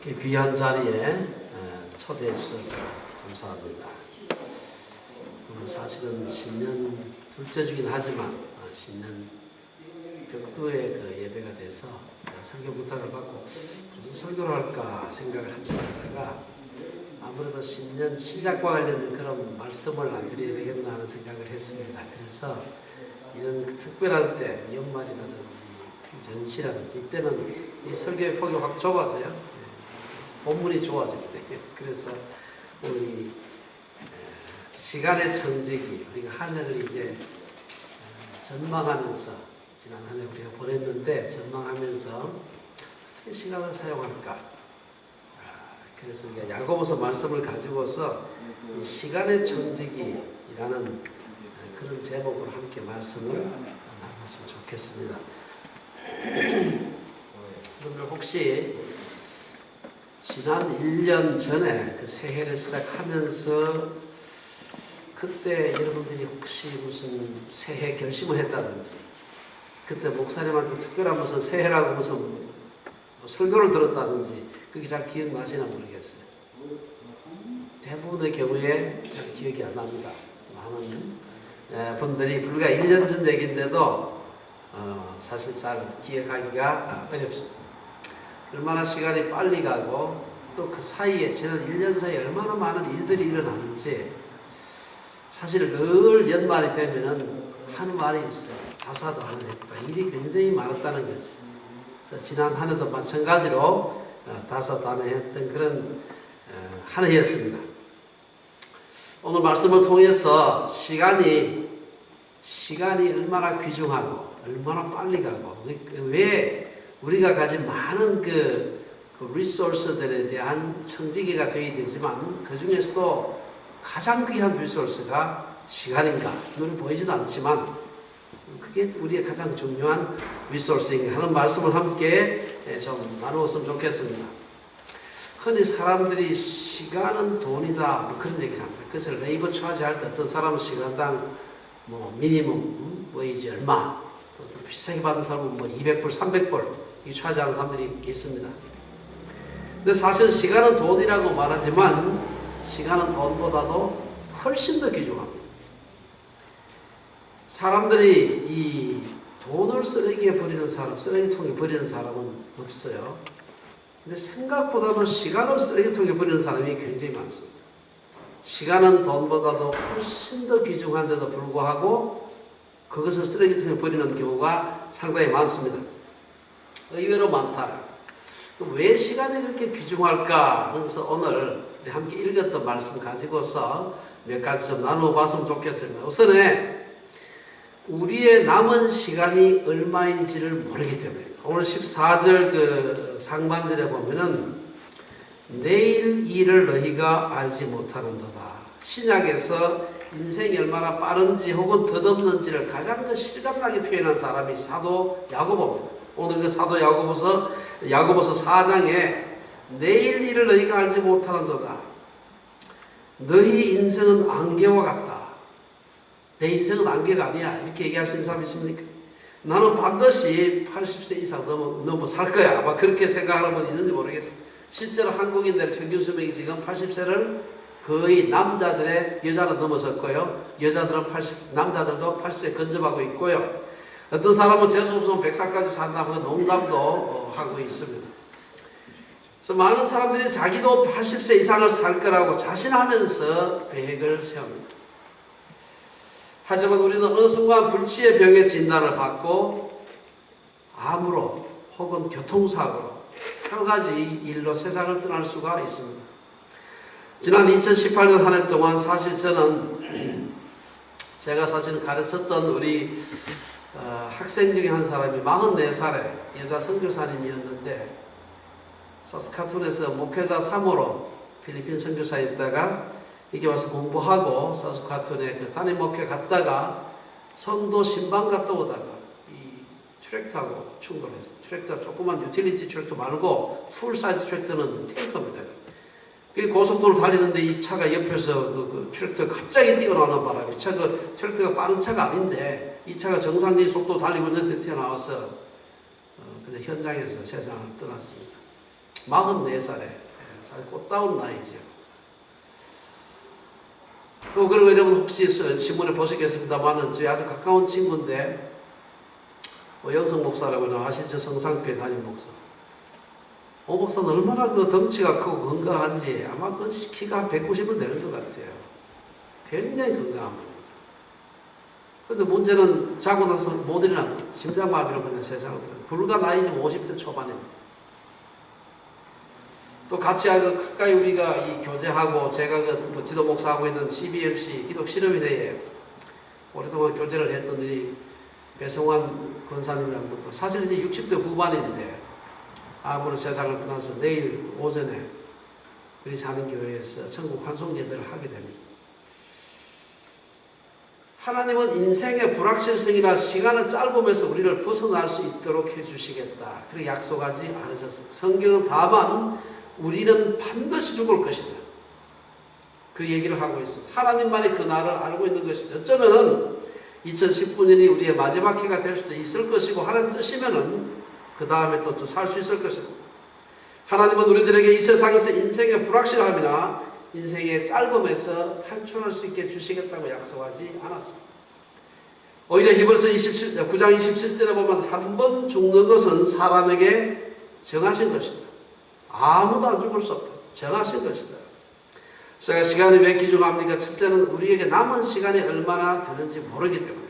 이 귀한 자리에 초대해 주셔서 감사합니다. 사실은 신년 둘째 주긴 하지만 신년 벽두의 그 예배가 돼서 설교 부탁을 받고 무슨 설교를 할까 생각을 하다가 아무래도 신년 시작과 관련된 그런 말씀을 안 드려야 되겠나 하는 생각을 했습니다. 그래서 이런 특별한 때, 연말이라든지 연시라든지 이때는 이 설교의 폭이 확 좁아져요. 본문이 좋아지거든요. 그래서 우리 시간의 청지기, 우리가 한 해를 이제 전망하면서 지난 한 해 우리가 보냈는데 전망하면서 어떻게 시간을 사용할까? 그래서 우리가 야고보서 말씀을 가지고서 이 시간의 청지기라는 그런 제목으로 함께 말씀을 나눴으면 좋겠습니다. 그러면 혹시 지난 1년 전에 그 새해를 시작하면서 그때 여러분들이 혹시 무슨 새해 결심을 했다든지 그때 목사님한테 특별한 무슨 새해라고 무슨 설교를 들었다든지 그게 잘 기억나시나 모르겠어요. 대부분의 경우에 잘 기억이 안 납니다. 많은 분들이 불과 1년 전 얘기인데도 사실 잘 기억하기가 어렵습니다. 얼마나 시간이 빨리 가고 또 그 사이에 지난 1년 사이에 얼마나 많은 일들이 일어나는지 사실 늘 연말이 되면은 하는 말이 있어요. 다사다난했다. 일이 굉장히 많았다는 거죠. 그래서 지난 한 해도 마찬가지로 다사다난했던 그런 한 해였습니다. 오늘 말씀을 통해서 시간이 얼마나 귀중하고 얼마나 빨리 가고 왜 우리가 가진 많은 그 리소스들에 대한 청지기가 되어야 되지만 그 중에서도 가장 귀한 리소스가 시간인가? 눈에 보이지도 않지만 그게 우리의 가장 중요한 리소스인가 하는 말씀을 함께 좀 나누었으면 좋겠습니다. 흔히 사람들이 시간은 돈이다 뭐 그런 얘기를 합니다. 그래서 레이버 차지할 때 어떤 사람은 시간당 뭐 미니멈 웨이지 얼마 또 비싸게 받는 사람은 뭐 200불, 300불 이 차지하는 사람들이 있습니다. 근데 사실 시간은 돈이라고 말하지만 시간은 돈보다도 훨씬 더 귀중합니다. 사람들이 이 돈을 쓰레기에 버리는 사람, 쓰레기통에 버리는 사람은 없어요. 근데 생각보다도 시간을 쓰레기통에 버리는 사람이 굉장히 많습니다. 시간은 돈보다도 훨씬 더 귀중한데도 불구하고 그것을 쓰레기통에 버리는 경우가 상당히 많습니다. 의외로 많다. 왜 시간이 그렇게 귀중할까? 그래서 오늘 함께 읽었던 말씀 가지고서 몇 가지 좀 나누어 봤으면 좋겠습니다. 우선에 우리의 남은 시간이 얼마인지를 모르기 때문에 오늘 14절 그 상반절에 보면은 내일 일을 너희가 알지 못하는도다. 신약에서 인생이 얼마나 빠른지 혹은 덧없는지를 가장 그 실감나게 표현한 사람이 사도 야고보입니다. 오늘 그 사도 야고보서 4장에 내일 일을 너희가 알지 못하는도다. 너희 인생은 안개와 같다. 내 인생은 안개가 아니야. 이렇게 얘기할 수 있는 사람 있습니까? 나는 반드시 80세 이상 넘어 살 거야. 아마 그렇게 생각하는 분이 있는지 모르겠어요. 실제로 한국인들 평균 수명이 지금 80세를 거의 남자들의 여자는 넘어섰고요. 남자들도 80세 근접하고 있고요. 어떤 사람은 재수없으면 100살까지 산다고 농담도 하고 있습니다. 그래서 많은 사람들이 자기도 80세 이상을 살 거라고 자신하면서 계획을 세웁니다. 하지만 우리는 어느 순간 불치의 병의 진단을 받고 암으로 혹은 교통사고로 여러 가지 일로 세상을 떠날 수가 있습니다. 지난 2018년 한 해 동안 사실 저는 제가 사실은 가르쳤던 우리 학생 중에 한 사람이 44살의 여자 선교사님이었는데 사스카툰에서 목회자 3호로 필리핀 선교사에 있다가 여기 와서 공부하고 사스카툰에 그 단임 목회 갔다가 성도 신방 갔다 오다가 이 트랙터하고 충돌을 했어요. 트랙터 조그만 유틸리티 트랙터 말고 풀 사이즈 트랙터는 탱커입니다. 그 고속도로 달리는데 이 차가 옆에서 그 트랙터 갑자기 뛰어나오는 바람에 그 트랙터가 빠른 차가 아닌데 이 차가 정상적인 속도 달리고 있는데 튀어나와서 근데 현장에서 세상을 떠났습니다. 44살에 사실 꽃다운 나이죠. 또 그리고 여러분 혹시 신문에 보시겠습니다만은 저희 아주 가까운 친구인데 영성 목사라고 아시죠? 성상교회 담임 목사. 목사는 얼마나 그 덩치가 크고 건강한지 아마 그 키가 한 190은 되는 것 같아요. 굉장히 건강합니다. 그런데 문제는 자고 나서 못 일어나고 심장마비로 그냥 세상을 불과 나이 좀 50대 초반입니다. 또 같이 가까이 우리가 이 교제하고 제가 그 지도 목사하고 있는 CBMC 기독 실험위대에 오랫동안 교제를 했던 이 배성환 권사님이라는 분도 사실 이제 60대 후반인데 아무로 세상을 떠나서 내일 오전에 우리 사는 교회에서 천국 환송 예배를 하게 됩니다. 하나님은 인생의 불확실성이나 시간을 짧으면서 우리를 벗어날 수 있도록 해주시겠다. 그렇게 약속하지 않으셨습니다. 성경은 다만 우리는 반드시 죽을 것이다. 그 얘기를 하고 있습니다. 하나님만이 그 날을 알고 있는 것이죠. 어쩌면은 2019년이 우리의 마지막 해가 될 수도 있을 것이고 하나님 뜻이면은 그 다음에 또 살 수 있을 것입니다. 하나님은 우리들에게 이 세상에서 인생의 불확실함이나 인생의 짧음에서 탈출할 수 있게 주시겠다고 약속하지 않았습니다. 오히려 히브리서 9장 27절에 보면 한 번 죽는 것은 사람에게 정하신 것이다. 아무도 안 죽을 수 없다. 정하신 것이다. 그래서 시간이 왜 귀중합니까? 첫째는 우리에게 남은 시간이 얼마나 되는지 모르기 때문에.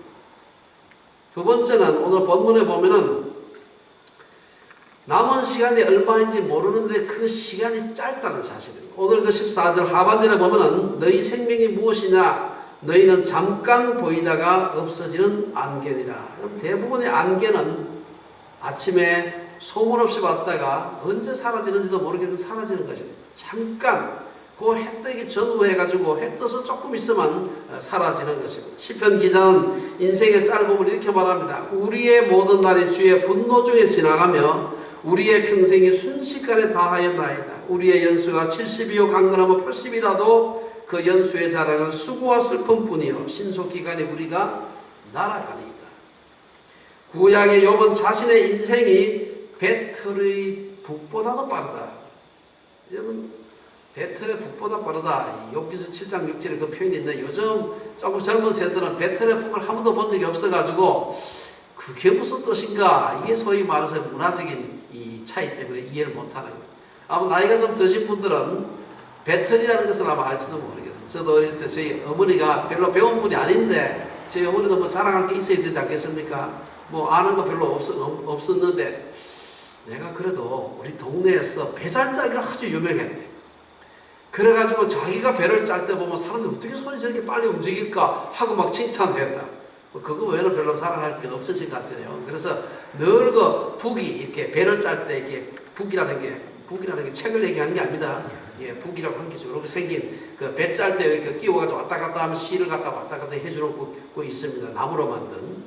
두 번째는 오늘 본문에 보면은 남은 시간이 얼마인지 모르는데 그 시간이 짧다는 사실입니다. 오늘 그 14절 하반절에 보면은 너희 생명이 무엇이냐? 너희는 잠깐 보이다가 없어지는 안개니라. 대부분의 안개는 아침에 소문 없이 왔다가 언제 사라지는지도 모르게 사라지는 것입니다. 잠깐 그 해 뜨기 전후해가지고 해 떠서 조금 있으면 사라지는 것입니다. 시편 기자는 인생의 짧음을 이렇게 말합니다. 우리의 모든 날이 주의 분노 중에 지나가며 우리의 평생이 순식간에 다하였나이다. 우리의 연수가 70이요 강건하면 80이라도 그 연수의 자랑은 수고와 슬픔뿐이요 신속기간에 우리가 날아가니이다. 구약의 욥은 자신의 인생이 배틀의 북보다도 빠르다. 여러분 배틀의 북보다 빠르다. 욥기서 7장 6절에 그 표현이 있는데 요즘 조금 젊은 세대들은 배틀의 북을 한 번도 본 적이 없어가지고 그게 무슨 뜻인가? 이게 소위 말해서 문화적인 이 차이 때문에 이해를 못하는 거예요. 아마 나이가 좀 드신 분들은 배틀이라는 것을 아마 알지도 모르겠어요. 저도 어릴 때 저희 어머니가 별로 배운 분이 아닌데 저희 어머니도 뭐 자랑할 게 있어야 되지 않겠습니까? 뭐 아는 거 별로 없었는데 내가 그래도 우리 동네에서 배 잘 짜기로 아주 유명했대. 그래가지고 자기가 배를 짤 때 보면 사람들이 어떻게 손이 저렇게 빨리 움직일까 하고 막 칭찬했다. 그거 외에는 별로 사랑할 게 없으실 것 같아요. 그래서 늘 그 북이 이렇게 배를 짤 때 이렇게 북이라는 게 책을 얘기하는 게 아닙니다. 예, 북이라고 한 게 이렇게 생긴 그 배 짤 때 이렇게 끼워가지고 왔다 갔다 하면 실을 갖다 왔다 갔다 해주는 거 있습니다. 나무로 만든.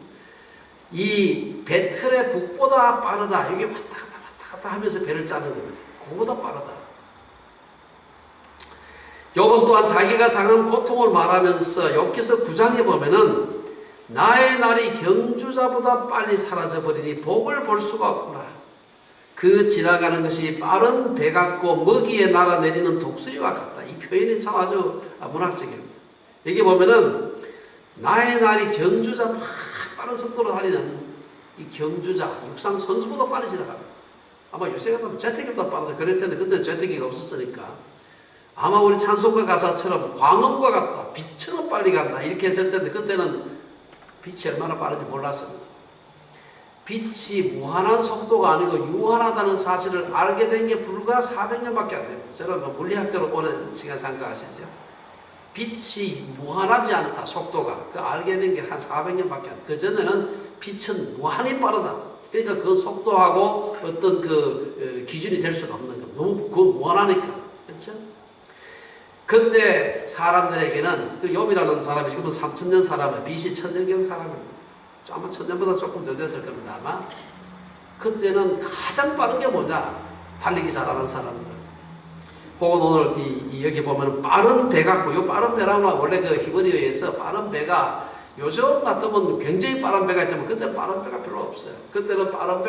이 배틀의 북보다 빠르다. 이게 왔다 갔다 하면서 배를 짜는 겁니다. 그거보다 빠르다. 욥은 또한 자기가 당한 고통을 말하면서 욥기서 9장에 보면은 나의 날이 경주자보다 빨리 사라져버리니 복을 볼 수가 없구나. 그 지나가는 것이 빠른 배 같고 먹이에 날아내리는 독수리와 같다. 이 표현이 참 아주 문학적입니다. 여기 보면은 나의 날이 경주자 막 빠른 속도로 달리는 이 경주자 육상 선수보다 빨리 지나갑니다. 아마 요새 같으면 제트기보다 빠르다 그럴 텐데 그때는 제트기가 없었으니까 아마 우리 찬송가 가사처럼 광음과 같다. 빛처럼 빨리 간다. 이렇게 했을 텐데 그때는 빛이 얼마나 빠른지 몰랐습니다. 빛이 무한한 속도가 아니고 유한하다는 사실을 알게 된 게 불과 400년밖에 안 됩니다. 저는 뭐 물리학적으로 오는 시간 생각하시죠? 빛이 무한하지 않다. 속도가. 그 알게 된 게 한 400년밖에 안 돼요. 그 전에는 빛은 무한히 빠르다. 그러니까 그 속도하고 어떤 그 기준이 될 수가 없는 거. 너무 그 무한하니까. 그렇죠? 그때 사람들에게는 그 욥이라는 사람이 지금은 3000년 사람은 BC 천년경 사람입니다. 아마 1000년보다 조금 더 됐을 겁니다. 아마 그때는 가장 빠른 게 뭐냐? 달리기 잘하는 사람들. 혹은 오늘 여기 보면 빠른 배 같고 요 빠른 배라는 원래 그 히브리어에서 빠른 배가 요즘 같으면 굉장히 빠른 배가 있지만 그때 빠른 배가 별로 없어요. 그때는 빠른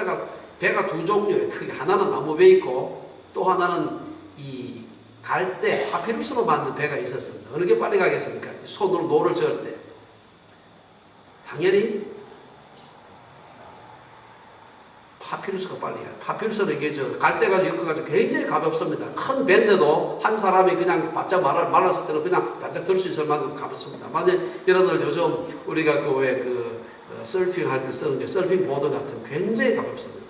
배가 두 종류예요. 크게 하나는 나무 배 있고 또 또 하나는 이 갈대, 파피루스로 만든 배가 있었습니다. 어느 게 빨리 가겠습니까? 손으로 노를 저을 때. 당연히 파피루스가 빨리 가요. 파피루스는 이게 갈대 가지고 엮어가지고 굉장히 가볍습니다. 큰 배인데도 한 사람이 그냥 바짝 말랐을 때는 그냥 바짝 들 수 있을 만큼 가볍습니다. 만약 여러분들 요즘 우리가 서핑 할 때 쓰는 게 서핑 보드 같은 굉장히 가볍습니다.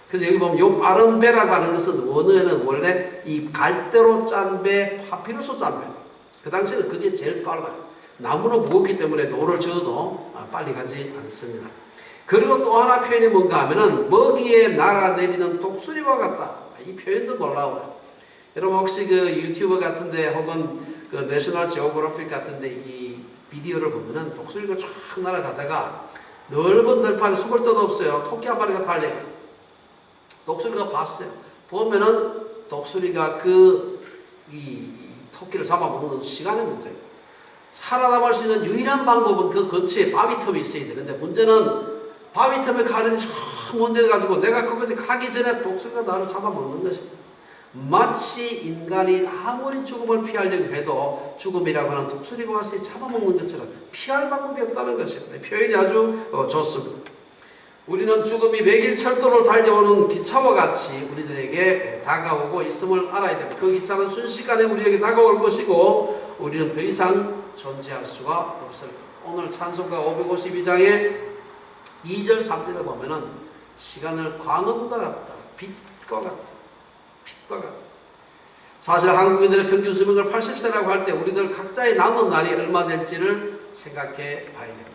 그래서 여기 보면 요 빠른 배라고 하는 것은 원어에는 원래 이 갈대로 짠 배, 파피루스 짠 배. 그 당시에는 그게 제일 빨라요. 나무는 무겁기 때문에 노를 저어도 빨리 가지 않습니다. 그리고 또 하나 표현이 뭔가 하면은 먹이에 날아내리는 독수리와 같다. 이 표현도 놀라워요. 여러분 혹시 그 유튜브 같은데 혹은 그 내셔널 지오그래픽 같은데 이 비디오를 보면은 독수리가 쫙 날아가다가 넓은 들판에 숨을 데도 없어요. 토끼 한 마리가 달려요. 독수리가 봤어요. 보면은 독수리가 이 토끼를 잡아먹는 시간의 문제예요. 살아남을 수 있는 유일한 방법은 그 근처에 바위 틈이 있어야 되는데 문제는 바위 틈에 가려니 저 먼데 가지고 내가 그것에 가기 전에 독수리가 나를 잡아먹는 것입니다. 마치 인간이 아무리 죽음을 피하려고 해도 죽음이라고 하는 독수리가 와서 잡아먹는 것처럼 피할 방법이 없다는 것입니다. 표현이 아주 좋습니다. 우리는 죽음이 백일철도를 달려오는 기차와 같이 우리들에게 다가오고 있음을 알아야 됩니다. 그 기차는 순식간에 우리에게 다가올 것이고 우리는 더 이상 존재할 수가 없을 겁니다. 오늘 찬송가 552장의 2절 3절에 보면은 시간을 광음과 같다, 빛과 같다, 빛과 같다. 사실 한국인들의 평균 수명을 80세라고 할 때 우리들 각자의 남은 날이 얼마 될지를 생각해 봐야 됩니다.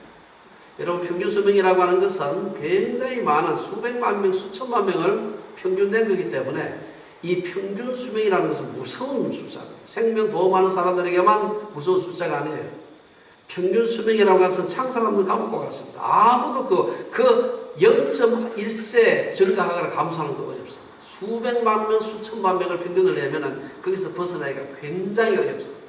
여러분 평균 수명이라고 하는 것은 굉장히 많은 수백만 명, 수천만 명을 평균된 거기 때문에 이 평균 수명이라는 것은 무서운 숫자입니다. 생명 보험하는 사람들에게만 무서운 숫자가 아니에요. 평균 수명이라고 해서 창사람들 까먹고 갔습니다. 아무도 그 0.1세 증가하거나 감소하는 거 어렵습니다. 수백만 명, 수천만 명을 평균을 내면은 거기서 벗어나기가 굉장히 어렵습니다.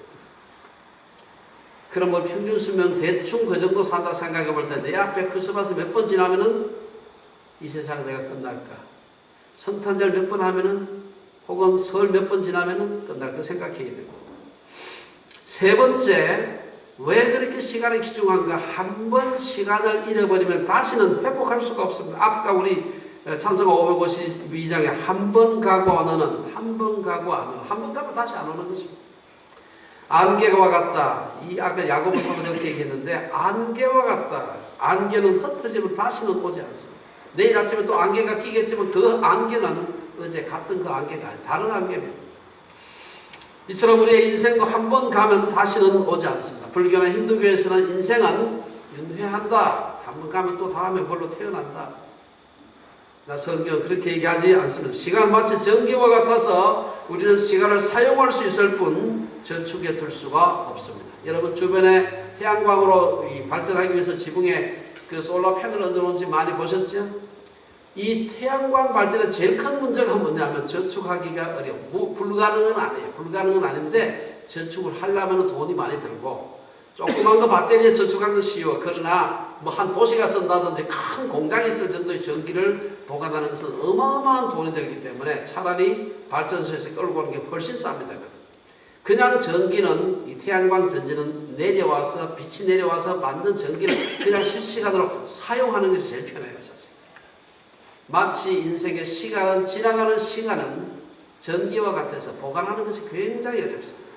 그럼 뭐 평균 수명 대충 그 정도 산다 생각해 볼 때 내 앞에 크리스마스 몇 번 지나면은 이 세상 내가 끝날까? 성탄절 몇 번 하면은 혹은 설 몇 번 지나면은 끝날까 생각해야 되고. 세 번째, 왜 그렇게 시간이 귀중한가? 한 번 시간을 잃어버리면 다시는 회복할 수가 없습니다. 아까 우리 찬송가 552장에 한 번 가고 안 오는, 한 번 가고 안 오는, 한 번 가면 다시 안 오는 것입니다. 안개와 같다. 이 아까 야고보서도 이렇게 얘기했는데 안개와 같다. 안개는 흩어지면 다시는 오지 않습니다. 내일 아침에 또 안개가 끼겠지만 그 안개는 어제 갔던 그 안개가 아니라 다른 안개입니다. 이처럼 우리의 인생도 한 번 가면 다시는 오지 않습니다. 불교나 힌두교에서는 인생은 윤회한다. 한 번 가면 또 다음에 뭘로 태어난다. 나 성경 그렇게 얘기하지 않습니다. 시간 마치 전기와 같아서 우리는 시간을 사용할 수 있을 뿐 저축에 둘 수가 없습니다. 여러분 주변에 태양광으로 발전하기 위해서 지붕에 그 솔라 패널을 얹어놓은지 많이 보셨죠? 이 태양광 발전의 제일 큰 문제가 뭐냐면 저축하기가 어려워. 불가능은 아니에요. 불가능은 아닌데 저축을 하려면 돈이 많이 들고 조그만 거 배터리에 저축하는 건 쉬워. 그러나 뭐 한 도시가 쓴다든지 큰 공장이 있을 정도의 전기를 보관하는 것은 어마어마한 돈이 들기 때문에 차라리 발전소에서 끌고 오는 게 훨씬 쌉니다. 그냥 전기는 이 태양광 전지는 내려와서 빛이 내려와서 만든 전기를 그냥 실시간으로 사용하는 것이 제일 편해요. 사실. 마치 인생의 시간은 지나가는 시간은 전기와 같아서 보관하는 것이 굉장히 어렵습니다.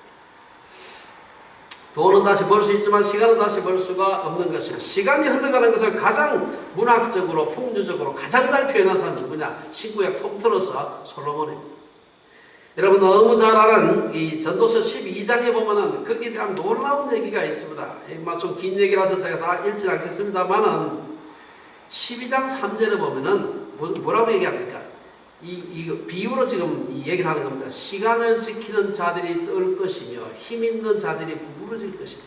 돈은 다시 벌 수 있지만 시간은 다시 벌 수가 없는 것입니다. 시간이 흘러가는 것을 가장 문학적으로 풍류적으로 가장 잘 표현한 사람은 누구냐? 신구약 통틀어서 솔로몬입니다. 여러분 너무 잘 아는 이 전도서 12장에 보면은 거기에 대한 놀라운 얘기가 있습니다. 좀 긴 얘기라서 제가 다 읽지 않겠습니다만은 12장 3절에 보면은 뭐라고 얘기합니까? 이 비유로 지금 이 얘기를 하는 겁니다. 시간을 지키는 자들이 떨 것이며 힘 있는 자들이 구부러질 것이다.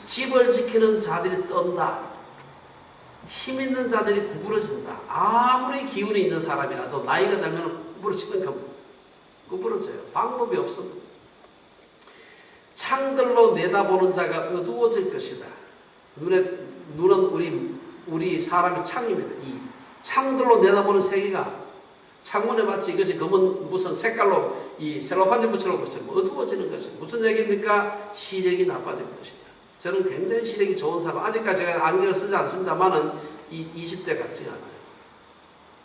집을 지키는 자들이 떤다. 힘 있는 자들이 구부러진다. 아무리 기운이 있는 사람이라도 나이가 들면 구부러지는 겁니다. 구부러져요. 방법이 없습니다. 창들로 내다보는 자가 어두워질 것이다. 눈은 우리 사람의 창입니다. 이 창들로 내다보는 세계가 창문에 마치 이것이 검은 무슨 색깔로 이 셀로판지 붙여놓은 것처럼 어두워지는 것이 무슨 얘기입니까? 시력이 나빠지는 것이다. 저는 굉장히 시력이 좋은 사람, 아직까지 제가 안경을 쓰지 않습니다만은 20대 같지가 않아요.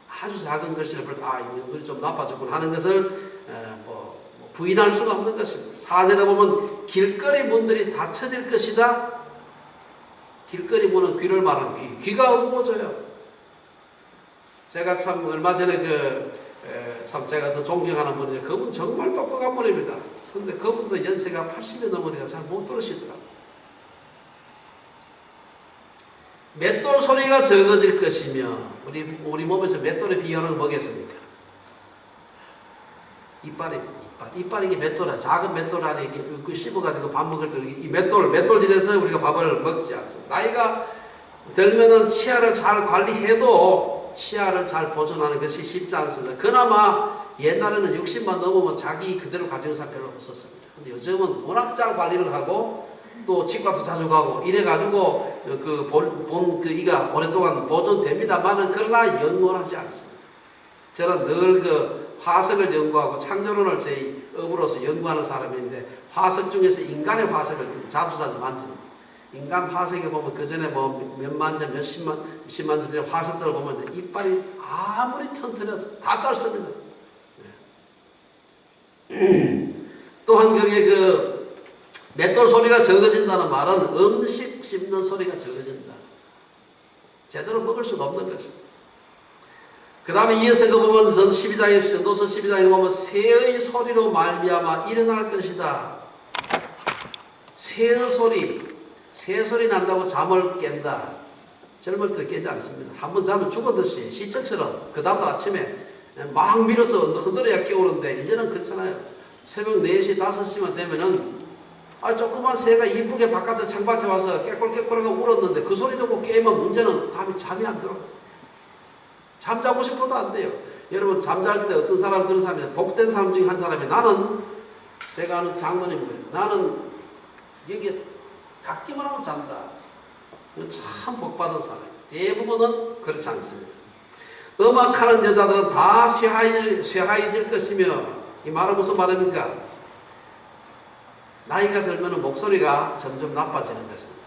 아주 작은 글씨를 볼 때 눈이 좀 나빠졌구나 하는 것을 부인할 수가 없는 것입니다. 4절에 보면 길거리 문들이 닫혀질 것이다. 길거리 문은 귀를 말하는 귀가 어두워져요. 제가 참 얼마 전에 참 제가 더 존경하는 분인데 그분 정말 똑똑한 분입니다. 근데 그분도 연세가 80이 넘으니까 잘 못 들으시더라고요. 맷돌 소리가 적어질 것이며, 우리 몸에서 맷돌에 비유하는 건 뭐겠습니까? 이빨이 이게 맷돌이야. 작은 맷돌 안에 이렇게 씹어가지고 밥 먹을 때 이 맷돌질해서 우리가 밥을 먹지 않습니다. 나이가 들면은 치아를 잘 관리해도 치아를 잘 보존하는 것이 쉽지 않습니다. 그나마 옛날에는 60만 넘으면 자기 그대로 가진 사람 별로 없었습니다. 근데 요즘은 워낙 잘 관리를 하고 또 치과도 자주 가고 이래가지고 이가 오랫동안 보존됩니다만은 그러나 연구하지 않습니다. 저는 늘 화석을 연구하고 창조론을 제 업으로서 연구하는 사람인데 화석 중에서 인간의 화석을 자주 만집니다. 인간 화석에 보면 그 전에 몇만 년, 몇십만 년 전에 화석들을 보면 이빨이 아무리 튼튼해도 다 닳습니다. 또한 거기에 맷돌 소리가 적어진다는 말은 음식 씹는 소리가 적어진다. 제대로 먹을 수가 없는 것입니다. 그 다음에 이어서 보면 전도서 12장에 보면 새의 소리로 말미암아 일어날 것이다. 새의 소리. 새 소리 난다고 잠을 깬다. 젊을 때 깨지 않습니다. 한번 자면 죽었듯이 시체처럼 그 다음날 아침에 막 밀어서 흔들어야 깨우는데 이제는 그렇잖아요. 새벽 4시, 5시만 되면은 조그만 새가 이쁘게 바깥에 창밖에 와서 깨꼴깨꼴하고 울었는데 그 소리 듣고 깨면 문제는 잠이 안 들어. 잠자고 싶어도 안 돼요. 여러분 잠잘 때 어떤 사람 그런 사람이 복된 사람 중에 한 사람이 제가 아는 장로님이에요. 나는 여기에 닿기만 하면 잔다. 참 복받은 사람. 대부분은 그렇지 않습니다. 음악하는 여자들은 다 쇠하해질 것이며, 이 말은 무슨 말입니까? 나이가 들면 목소리가 점점 나빠지는 것입니다.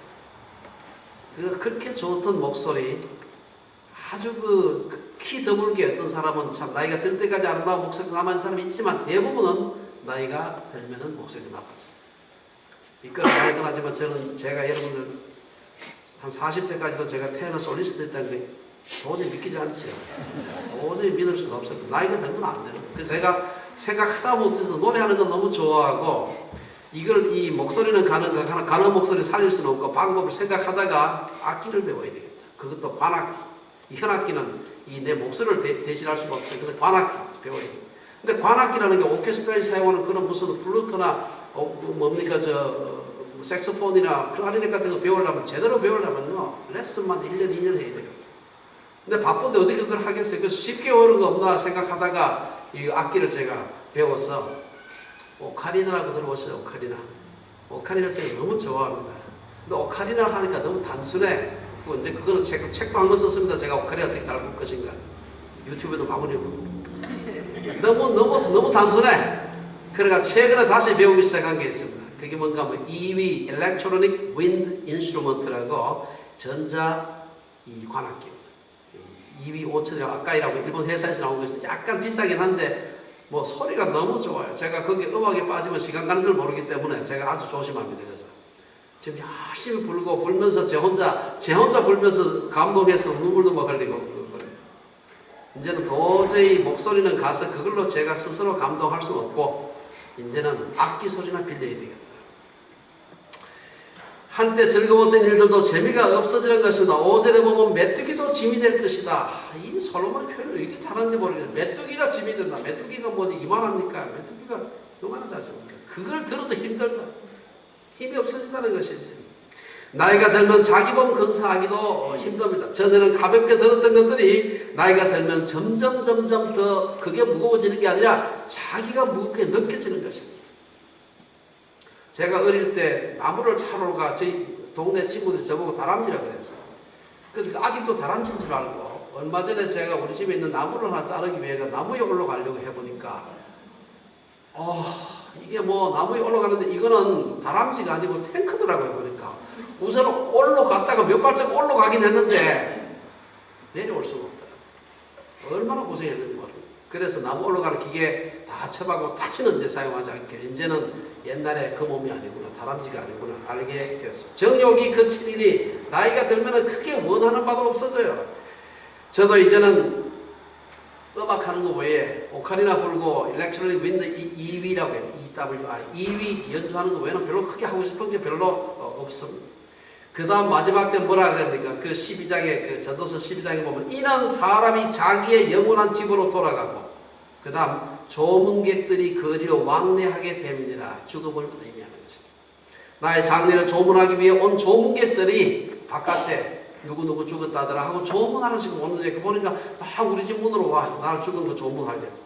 그렇게 좋던 목소리, 아주 키 드물게 어떤 사람은 참 나이가 들 때까지 아름다운 목소리가 남아있는 사람이 있지만 대부분은 나이가 들면 목소리가 나빠져요. 이끌어 말하긴 하지만 제가 여러분들 한 40대까지도 제가 테너 솔리스트 했다는 게 도저히 믿기지 않지요. 도저히 믿을 수가 없어요. 나이가 들면 안 돼요. 그래서 제가 생각하다 못해서 노래하는 건 너무 좋아하고 이 목소리는 가는 목소리 살릴 수는 없고 방법을 생각하다가 악기를 배워야 되겠다. 그것도 관악기. 이 현악기는 내 목소리를 대신할 수가 없어요. 그래서 관악기 배워야 돼요. 근데 관악기라는 게 오케스트라에 사용하는 그런 무슨 플루트나 색소폰이나 클라리넷 같은 거 배우려면 제대로 배우려면요 레슨만 1년, 2년 해야 돼요. 근데 바쁜데 어떻게 그걸 하겠어요? 그래서 쉽게 오는 거 없나 생각하다가 이 악기를 제가 배워서 오카리나라고 들어보시죠? 오카리나를 제가 너무 좋아합니다. 근데 오카리나를 하니까 너무 단순해. 그거는 책도 한 권 썼습니다. 제가 오카리나 어떻게 잘 볼 것인가. 유튜브에도 막 올리고. 너무 단순해. 그러니까 최근에 다시 배우기 시작한 게 있습니다. 그게 뭔가 EW, Electronic Wind Instrument라고 전자 관악기입니다. EW 5000이라고 아까이라고 일본 회사에서 나온 것이 약간 비싸긴 한데 소리가 너무 좋아요. 제가 거기 음악에 빠지면 시간 가는 줄 모르기 때문에 제가 아주 조심합니다. 그래서 지금 열심히 불면서 제 혼자 불면서 감동해서 눈물도 막 흘리고 그래요. 이제는 도저히 목소리는 가서 그걸로 제가 스스로 감동할 수는 없고 이제는 악기 소리나 빌려야 되겠다. 한때 즐거웠던 일들도 재미가 없어지는 것이다. 5절에 보면 메뚜기도 짐이 될 것이다. 이 솔로몬의 표현을 왜 이렇게 잘하는지 모르겠어요. 메뚜기가 짐이 된다. 메뚜기가 뭐지 이만합니까? 메뚜기가 요만하지 않습니까? 그걸 들어도 힘들다. 힘이 없어진다는 것이지. 나이가 들면 자기 몸 건사하기도 힘듭니다. 전에는 가볍게 들었던 것들이 나이가 들면 점점 더 그게 무거워지는 게 아니라 자기가 무겁게 느껴지는 것입니다. 제가 어릴 때 나무를 차러 가 저희 동네 친구들이 저보고 다람쥐라고 그랬어요. 그래서 아직도 다람쥐인 줄 알고 얼마 전에 제가 우리 집에 있는 나무를 하나 자르기 위해 나무에 올라가려고 해보니까 이게 뭐 나무에 올라가는데 이거는 다람쥐가 아니고 탱크더라고요. 보니까 우선 올라갔다가 몇 발짝 올라가긴 했는데 내려올 수가 없더라고요. 얼마나 고생했는지 모르겠어요. 그래서 나무 올라가는 기계 다 처박고 다시는 이제 사용하지 않게, 이제는 옛날에 그 몸이 아니구나, 다람쥐가 아니구나 알게 되었습니다. 정욕이 거칠이니 나이가 들면 크게 원하는 바도 없어져요. 저도 이제는 음악하는 거 외에 오카리나 불고 일렉트로닉 윈드 2위라고 해요. EWI 2위 연주하는 거 외에는 별로 크게 하고 싶은 게 별로 없습니다. 그 다음 마지막 때 뭐라 그럽니까? 그 12장에, 그 전도서 12장에 보면 이는 사람이 자기의 영원한 집으로 돌아가고, 그 다음 조문객들이 거리로 왕래하게 됨이니라. 죽음을 의미하는 것입니다. 나의 장례를 조문하기 위해 온 조문객들이 바깥에 누구누구 죽었다더라 하고 조문하는 식으로 오는데, 그 보니까 우리 집 문으로 와. 나를 죽은 거 조문하려고.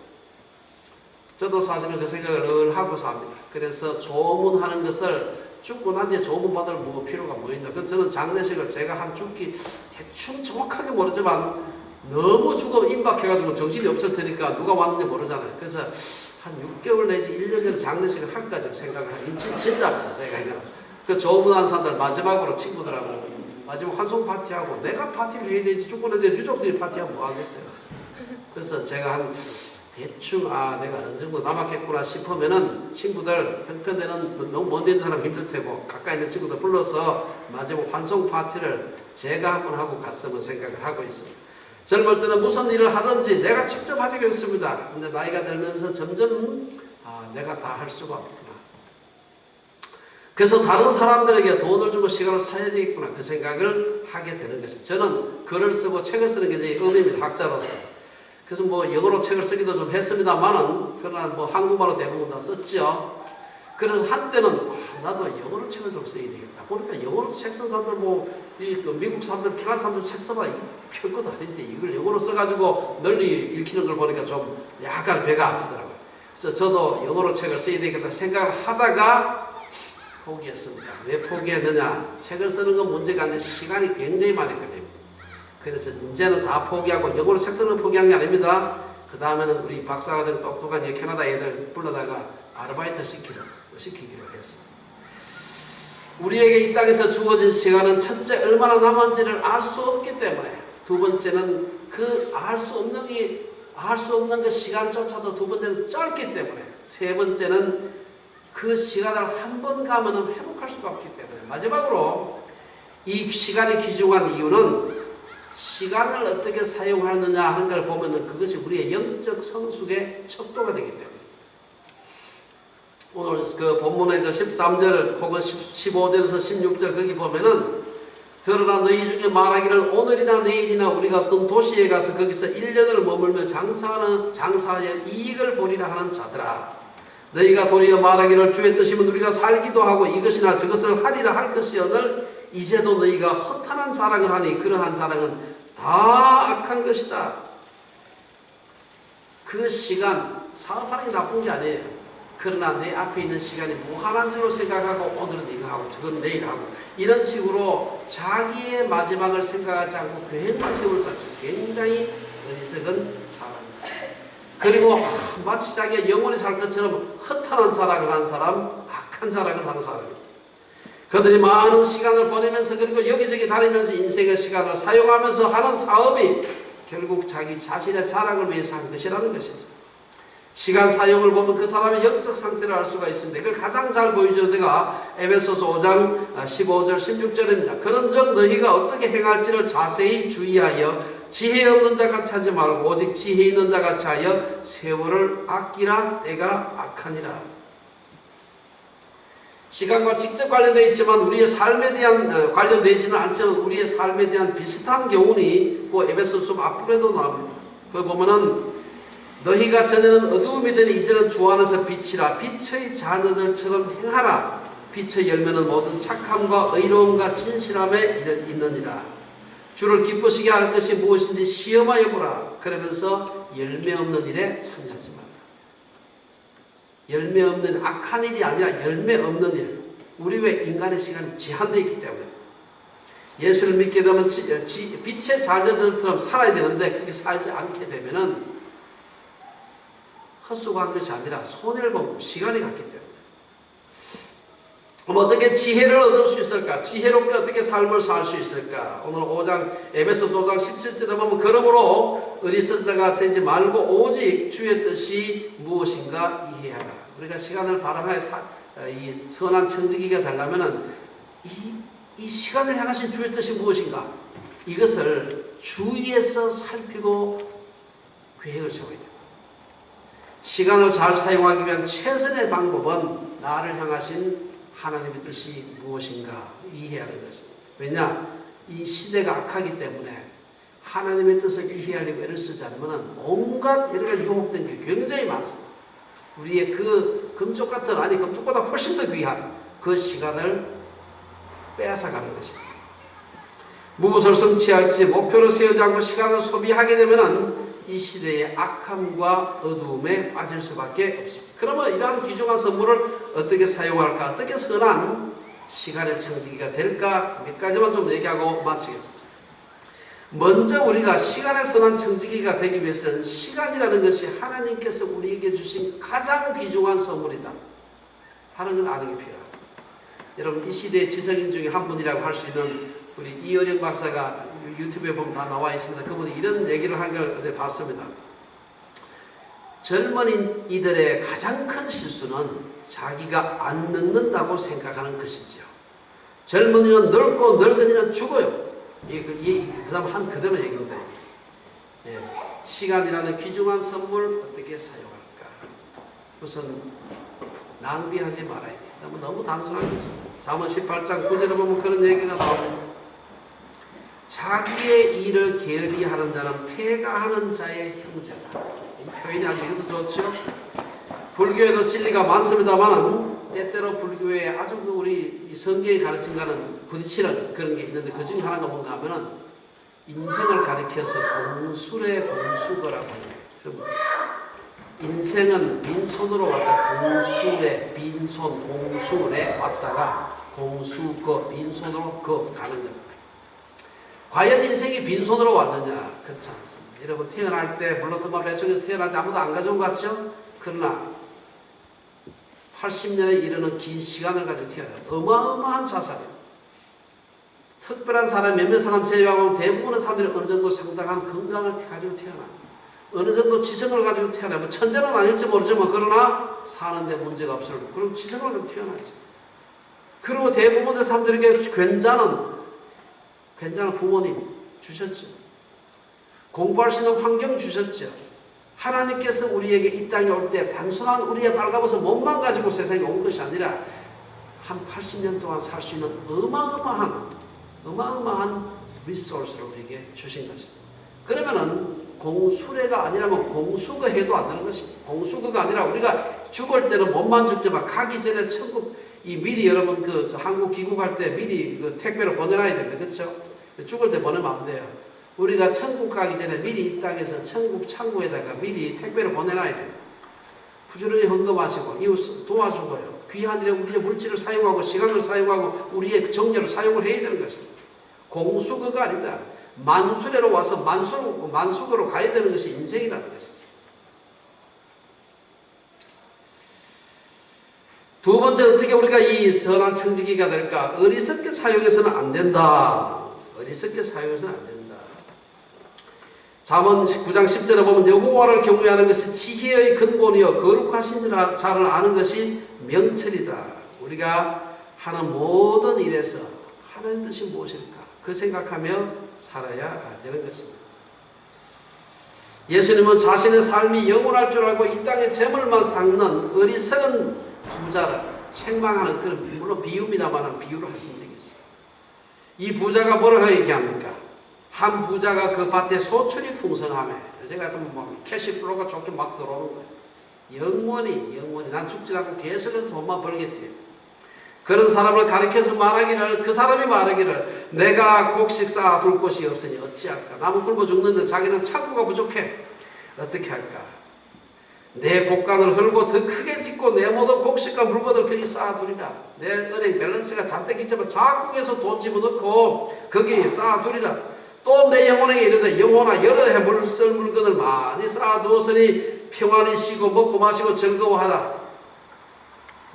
저도 사실은 그 생각을 늘 하고 삽니다. 그래서 조문하는 것을 죽고 난 뒤에 조문 받을 뭐 필요가 뭐 있나. 그래서 저는 장례식을 제가 한 죽기 대충 정확하게 모르지만 너무 죽으면 임박해가지고 정신이 없을 테니까 누가 왔는지 모르잖아요. 그래서 한 6개월 내지 1년 전에 장례식을 할까 좀 생각을 하긴 진짜입니다. 제가 이거. 그 조문한 사람들 마지막으로 친구들하고 마지막 환송 파티하고 내가 파티를 해야 되지, 죽고 난 뒤에 유족들이 파티하면 뭐 하겠어요. 그래서 제가 한 대충 내가 어느 정도 남았겠구나 싶으면은 친구들, 형편되는 너무 먼 데 있는 사람 힘들 테고 가까이 있는 친구들 불러서 마지막 환송 파티를 제가 한번 하고 갔으면 생각을 하고 있습니다. 젊을 때는 무슨 일을 하든지 내가 직접 하려고 했습니다. 근데 나이가 들면서 점점 내가 다 할 수가 없구나. 그래서 다른 사람들에게 돈을 주고 시간을 사야 되겠구나, 그 생각을 하게 되는 것입니다. 저는 글을 쓰고 책을 쓰는 게 제 의미입니다. 학자로서. 그래서 뭐 영어로 책을 쓰기도 좀 했습니다만은, 그러나 뭐 한국말로 대부분 다 썼죠. 그래서 한때는 나도 영어로 책을 좀 써야 되겠다. 보니까 영어로 책 쓴 사람들 미국 사람들, 캐나다 사람들 책 써봐. 별것도 아닌데 이걸 영어로 써가지고 널리 읽히는 걸 보니까 좀 약간 배가 아프더라고요. 그래서 저도 영어로 책을 써야 되겠다 생각을 하다가 포기했습니다. 왜 포기했느냐? 책을 쓰는 건 문제가 아닌데 시간이 굉장히 많이 걸립니다. 그래서 이제는 다 포기하고, 영어로 책 쓰는 건 포기한 게 아닙니다. 그 다음에는 우리 박사과정 똑똑한 캐나다 애들 불러다가 아르바이트 시키기로 했습니다. 우리에게 이 땅에서 주어진 시간은 첫째 얼마나 남았는지를 알 수 없기 때문에, 두 번째는 그 알 수 없는 그 시간조차도 두 번째는 짧기 때문에, 세 번째는 그 시간을 한 번 가면은 회복할 수가 없기 때문에, 마지막으로 이 시간이 귀중한 이유는 시간을 어떻게 사용하느냐 하는 걸 보면은 그것이 우리의 영적 성숙의 척도가 되기 때문에, 오늘 그 본문의 그 13절 혹은 15절에서 16절 거기 보면은 들으라 너희 중에 말하기를 오늘이나 내일이나 우리가 어떤 도시에 가서 거기서 1년을 머물며 장사하여 이익을 보리라 하는 자들아, 너희가 도리어 말하기를 주의 뜻이면 우리가 살기도 하고 이것이나 저것을 하리라 할 것이오늘 이제도 너희가 허탄한 자랑을 하니 그러한 자랑은 다 악한 것이다. 그 시간 사업하는 게 나쁜 게 아니에요. 그러나 내 앞에 있는 시간이 무한한 줄로 생각하고 오늘은 이거 하고 저건 내일 하고 이런 식으로 자기의 마지막을 생각하지 않고 계획만 세울 사람, 굉장히 어리석은 사람이다. 그리고 마치 자기가 영원히 살 것처럼 허탄한 자랑을 하는 사람, 악한 자랑을 하는 사람입니다. 그들이 많은 시간을 보내면서 그리고 여기저기 다니면서 인생의 시간을 사용하면서 하는 사업이 결국 자기 자신의 자랑을 위해서 한 것이라는 것이죠. 시간 사용을 보면 그 사람의 영적 상태를 알 수가 있습니다. 그걸 가장 잘 보여주는 데가 에베소서 5장 15절 16절입니다. 그런즉 너희가 어떻게 행할지를 자세히 주의하여 지혜 없는 자같이 하지 말고 오직 지혜 있는 자같이 하여 세월을 아끼라. 때가 악하니라. 시간과 직접 관련되어 있지만 우리의 삶에 대한 관련되지는 않지만 우리의 삶에 대한 비슷한 교훈이 그 에베소서 좀 앞으로도 나옵니다. 거기 보면은 너희가 전에는 어두움이 되니 이제는 주 안에서 빛이라. 빛의 자녀들처럼 행하라. 빛의 열매는 모든 착함과 의로움과 진실함에 있느니라. 주를 기쁘시게 할 것이 무엇인지 시험하여 보라. 그러면서 열매 없는 일에 참여하지 마라. 열매 없는 악한 일이 아니라 열매 없는 일. 우리 왜 인간의 시간이 제한되어 있기 때문에 예수를 믿게 되면 빛의 자녀들처럼 살아야 되는데 그렇게 살지 않게 되면은 헛수고한 것이 아니라 손해를 보고 시간이 갔기 때문에. 어떻게 지혜를 얻을 수 있을까? 지혜롭게 어떻게 삶을 살 수 있을까? 오늘 5장 에베소서 5장 17절에 보면 그러므로 어리석은 자가 되지 말고 오직 주의 뜻이 무엇인가 이해하라. 우리가 시간을 바라하여 이 선한 청지기가 되려면은 이 시간을 향하신 주의 뜻이 무엇인가? 이것을 주위에서 살피고 계획을 세워야 됩니다. 시간을 잘 사용하기 위한 최선의 방법은 나를 향하신 하나님의 뜻이 무엇인가 이해하는 것입니다. 왜냐? 이 시대가 악하기 때문에 하나님의 뜻을 이해하려고 애를 쓰지 않으면 온갖 여러 가지 유혹된 게 굉장히 많습니다. 우리의 그 금쪽 같은, 아니 금쪽보다 훨씬 더 귀한 그 시간을 빼앗아가는 것입니다. 무엇을 성취할지 목표를 세우지 않고 시간을 소비하게 되면 이 시대의 악함과 어두움에 빠질 수밖에 없습니다. 그러면 이러한 귀중한 선물을 어떻게 사용할까? 어떻게 선한 시간의 청지기가 될까? 몇 가지만 좀 얘기하고 마치겠습니다. 먼저 우리가 시간의 선한 청지기가 되기 위해서는 시간이라는 것이 하나님께서 우리에게 주신 가장 귀중한 선물이다 하는 걸 아는 게 필요합니다. 여러분, 이 시대의 지성인 중에 한 분이라고 할 수 있는 우리 이어령 박사가 유튜브에 보면 다 나와 있습니다. 그분이 이런 얘기를 한 걸 어제 봤습니다. 젊은이들의 가장 큰 실수는 자기가 안 늙는다고 생각하는 것이지요. 젊은이는 늙고 늙은이는 죽어요. 그 다음 한 그대로 얘기인데, 시간이라는 귀중한 선물 어떻게 사용할까? 우선 낭비하지 말아야 돼. 너무 단순한 것이죠. 잠언 18장 9절에 보면 그런 얘기가 나옵니다. 자기의 일을 게을리 하는 자는 폐가하는 자의 형제다. 이 표현이 아주 이것도 좋죠. 불교에도 진리가 많습니다만 때때로 불교에 아주 우리 성경이 가르친과는 부딪히는 그런 게 있는데 그 중에 하나가 뭔가 하면은 인생을 가리켜서 공술의 공수거라고 합니다. 인생은 빈손으로 왔다 공술에 빈손 공술에 왔다가 공수거 빈손으로 가는 겁니다. 과연 인생이 빈손으로 왔느냐? 그렇지 않습니다. 여러분 태어날 때 물론 엄마 뱃속에서 태어날 때 아무도 안 가져온 것 같죠? 그러나 80년에 이르는 긴 시간을 가지고 태어나요. 어마어마한 자산이에요. 특별한 사람 몇몇 사람 제외하고 대부분의 사람들이 어느 정도 상당한 건강을 가지고 태어나요. 어느 정도 지성을 가지고 태어나면 천재는 아닐지 모르지만 그러나 사는데 문제가 없을 그런 지성을 가지고 태어나지. 그리고 대부분의 사람들에게 괜찮은 부모님 주셨죠. 공부할 수 있는 환경 주셨죠. 하나님께서 우리에게 이 땅에 올 때 단순한 우리의 발가벗은 몸만 가지고 세상에 온 것이 아니라 한 80년 동안 살 수 있는 어마어마한 리소스를 우리에게 주신 것입니다. 그러면은 공수레가 아니라면 공수거 해도 안 되는 것입니다. 공수거가 아니라 우리가 죽을 때는 몸만 죽지만 가기 전에 천국 미리 여러분 한국 귀국할 때 미리 택배로 보내놔야 됩니다. 그렇죠? 죽을 때 보내면 안 돼요. 우리가 천국 가기 전에 미리 이 땅에서 천국 창고에다가 미리 택배로 보내놔야 돼요. 부지런히 헌금하시고 이웃 도와주고요. 귀한 일에 우리의 물질을 사용하고 시간을 사용하고 우리의 정열을 사용을 해야 되는 것입니다. 공수거가 아니다. 만수레로 와서 만수거로 가야 되는 것이 인생이라는 것이죠. 두 번째, 어떻게 우리가 이 선한 청지기가 될까? 어리석게 사용해서는 안 된다. 어리석게 사용해서는 안 된다. 잠언 9장 10절에 보면 여호와를 경외하는 것이 지혜의 근본이요 거룩하신 자를 아는 것이 명철이다. 우리가 하는 모든 일에서 하나님 뜻이 무엇일까? 그 생각하며 살아야 되는 것입니다. 예수님은 자신의 삶이 영원할 줄 알고 이 땅에 재물만 쌓는 어리석은 부자를 책망하는 그런 물론 비유입니다만 비유를 하신 적이 있어요. 이 부자가 뭐라고 얘기합니까? 한 부자가 그 밭에 소출이 풍성하며 제가 같으면 뭐 캐시플로우가 좋게 막 들어오는 거예요. 영원히 난 죽지 않고 계속해서 돈만 벌겠지. 그런 사람을 가리켜서 말하기를 그 사람이 말하기를 내가 곡식 쌓아둘 곳이 없으니 어찌할까. 나무 굶어 죽는데 자기는 창고가 부족해. 어떻게 할까. 내 곡간을 헐고 더 크게 짓고 깊고 내 모든 곡식과 물건을 거기 쌓아두리라. 내 은행 밸런스가 잔뜩 있지만 작국에서 돈 집어넣고 거기에 쌓아두리라. 또 내 영혼에게 이르되 영혼아 여러 해 물쓸 물건을 많이 쌓아두었으니 평안히 쉬고 먹고 마시고 즐거워하라.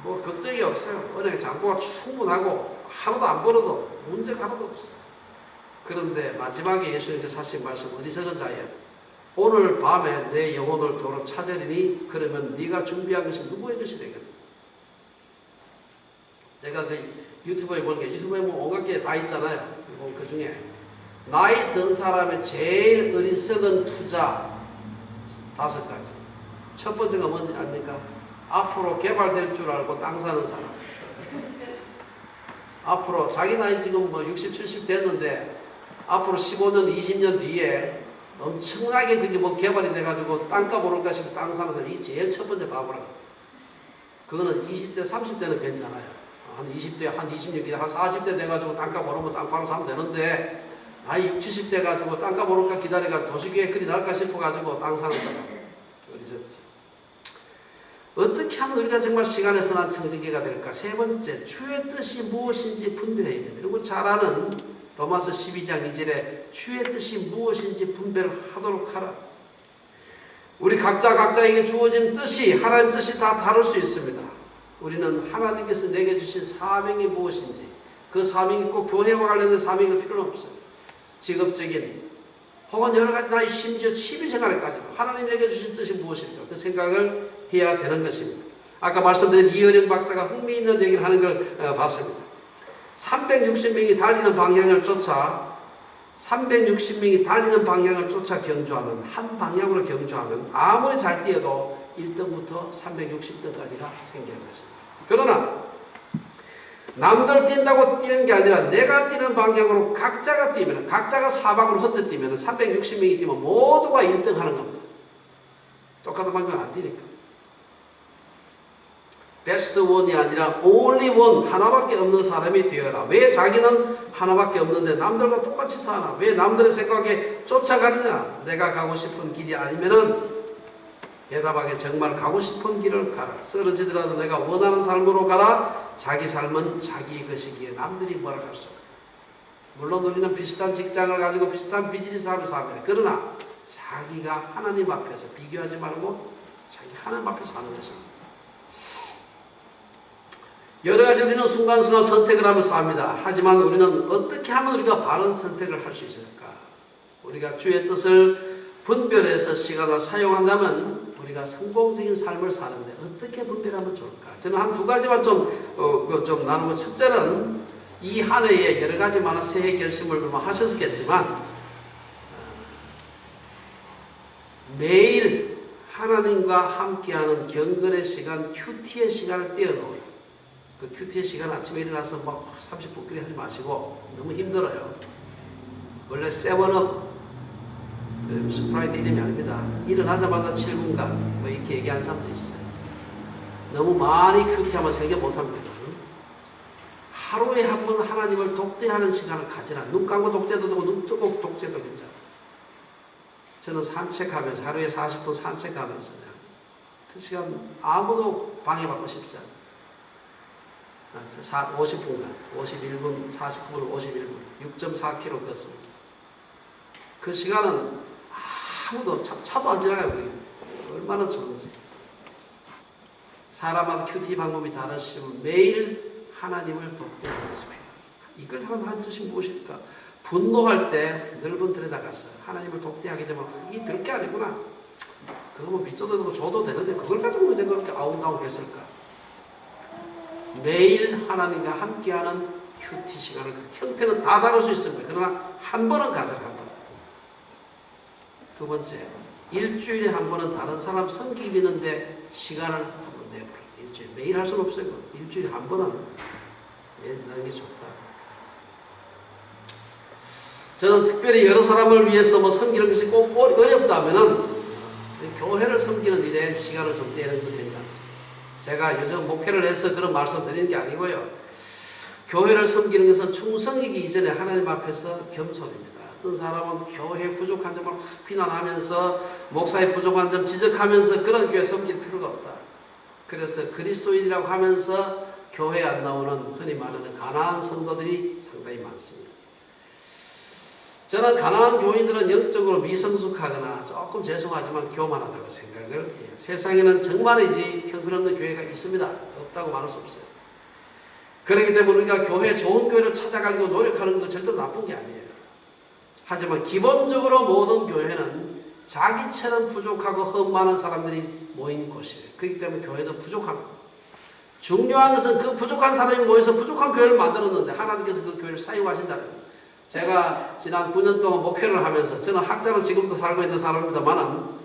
뭐 걱정이 없어요. 은행 잔고가 충분하고 하나도 안 벌어도 문제가 하나도 없어요. 그런데 마지막에 예수님께서 하신 말씀, 어리석은 자여 오늘 밤에 내 영혼을 도로 찾으리니 그러면 네가 준비한 것이 누구의 것이 되겠나. 제가 그 유튜브에 보는 게 유튜브에 뭐 온갖 게 다 있잖아요. 그 중에 나이 든 사람의 제일 어리석은 투자 5가지. 첫 번째가 뭔지 압니까? 앞으로 개발될 줄 알고 땅 사는 사람. 앞으로 자기 나이 지금 뭐 60, 70 됐는데 앞으로 15년, 20년 뒤에 엄청나게 그게 뭐 개발이 돼가지고 땅값 오를까 싶어 땅 사는 사람. 이 제일 첫 번째 바보라. 그거는 20대, 30대는 괜찮아요. 한 20대, 한 26대, 한 40대 돼가지고 땅값 오르면 땅 바로 사면 되는데 나이 60, 70대 가지고 땅값 오를까 기다려가 도시계획 그리 날까 싶어가지고 땅 사는 사람. 어디서지? 어떻게 하면 우리가 정말 시간에 선한 청지기가 될까? 세 번째, 주의 뜻이 무엇인지 분별해야 됩니다. 그리고 잘 아는 로마서 12장 2절에 주의 뜻이 무엇인지 분별을 하도록 하라. 우리 각자에게 주어진 뜻이 하나님 뜻이 다 다를 수 있습니다. 우리는 하나님께서 내게 주신 사명이 무엇인지 그 사명이 꼭 교회와 관련된 사명일 필요는 없어요. 직업적인 혹은 여러 가지 나의 심지어 취미생활까지 하나님에게 주신 뜻이 무엇일까? 그 생각을 해야 되는 것입니다. 아까 말씀드린 이어령 박사가 흥미있는 얘기를 하는 걸 봤습니다. 360명이 달리는 방향을 쫓아 360명이 달리는 방향을 쫓아 경주하면 한 방향으로 경주하면 아무리 잘 뛰어도 1등부터 360등까지가 생기는 것입니다. 그러나 남들 뛴다고 뛰는 게 아니라 내가 뛰는 방향으로 각자가 뛰면 각자가 사방으로 흩어 뛰면 360명이 뛰면 모두가 1등 하는 겁니다. 똑같은 방향 안 뛰니까. 베스트 원이 아니라 only one, 하나밖에 없는 사람이 되어라. 왜 자기는 하나밖에 없는데 남들과 똑같이 사나? 왜 남들의 생각에 쫓아가느냐? 내가 가고 싶은 길이 아니면은 대답하게 정말 가고 싶은 길을 가라. 쓰러지더라도 내가 원하는 삶으로 가라. 자기 삶은 자기 것이기에 남들이 뭐라 할 수 없다. 물론 우리는 비슷한 직장을 가지고 비슷한 비즈니스를 삽니다. 그러나 자기가 하나님 앞에서 비교하지 말고 자기 하나님 앞에 사는 것입니다. 여러 가지 우리는 순간순간 선택을 하면서 합니다. 하지만 우리는 어떻게 하면 우리가 바른 선택을 할 수 있을까? 우리가 주의 뜻을 분별해서 시간을 사용한다면 우리가 성공적인 삶을 사는데 어떻게 분별하면 좋을까? 저는 한 2가지만 좀 나누고, 첫째는 이 한 해에 여러 가지 많은 새해 결심을 하셨겠지만 매일 하나님과 함께하는 경건의 시간, 큐티의 시간을 떼어놓으라. 그 큐티의 시간 아침에 일어나서 막 30분까지 하지 마시고 너무 힘들어요. 원래 세븐업 스프라이트 이름이 아닙니다. 일어나자마자 7분간 뭐 이렇게 얘기하는 사람도 있어요. 너무 많이 큐티하면 생겨 못합니다. 하루에 한 번 하나님을 독대하는 시간을 가지라. 눈 감고 독대도 되고 눈 뜨고 독대도 괜찮아요. 저는 산책하면서 하루에 40분 산책하면서 그 시간 아무도 방해받고 싶지 않아요. 50분간 51분 49분 51분 6.4km 걷습니다. 그 시간은 아무도 차도 안 지나가요. 얼마나 좋은지. 사람마다 큐티 방법이 다르시면 매일 하나님을 독대하는 것이 필요합니다. 이걸 하는 뜻이 무엇일까? 분노할 때 넓은 들에 나가서 하나님을 독대하게 되면 이게 별게 아니구나. 그거 뭐 밑져도 되고 줘도 되는데 그걸 가지고 왜 내가 그렇게 아웅다웅 했을까? 매일 하나님과 함께하는 큐티 시간을, 형태는 다 다를 수 있습니다. 그러나 한 번은 가져라. 한 번. 두 번째, 일주일에 한 번은 다른 사람 섬기기 있는데 시간을 한 번 내버려. 일주일 매일 할 수는 없어요. 일주일에 한 번은 내는 게 좋다. 저는 특별히 여러 사람을 위해서 뭐 섬기는 것이 꼭 어렵다면은 교회를 섬기는 일에 시간을 좀 떼는 게 괜찮습니다. 제가 요즘 목회를 해서 그런 말씀 드리는 게 아니고요. 교회를 섬기는 것은 충성이기 이전에 하나님 앞에서 겸손입니다. 어떤 사람은 교회에 부족한 점을 확 비난하면서 목사의 부족한 점 지적하면서 그런 교회 섬길 필요가 없다. 그래서 그리스도인이라고 하면서 교회에 안 나오는 흔히 말하는 가난한 성도들이 상당히 많습니다. 저는 가난한 교인들은 영적으로 미성숙하거나 조금 죄송하지만 교만하다고 생각을 해요. 세상에는 정말이지 형편없는 교회가 있습니다. 없다고 말할 수 없어요. 그렇기 때문에 우리가 좋은 교회를 찾아가려고 노력하는 거 절대로 나쁜 게 아니에요. 하지만 기본적으로 모든 교회는 자기처럼 부족하고 흠 많은 사람들이 모인 곳이에요. 그렇기 때문에 교회도 부족합니다. 중요한 것은 그 부족한 사람이 모여서 부족한 교회를 만들었는데 하나님께서 그 교회를 사용하신다는 거예요. 제가 지난 9년 동안 목회를 하면서 저는 학자로 지금도 살고 있는 사람입니다만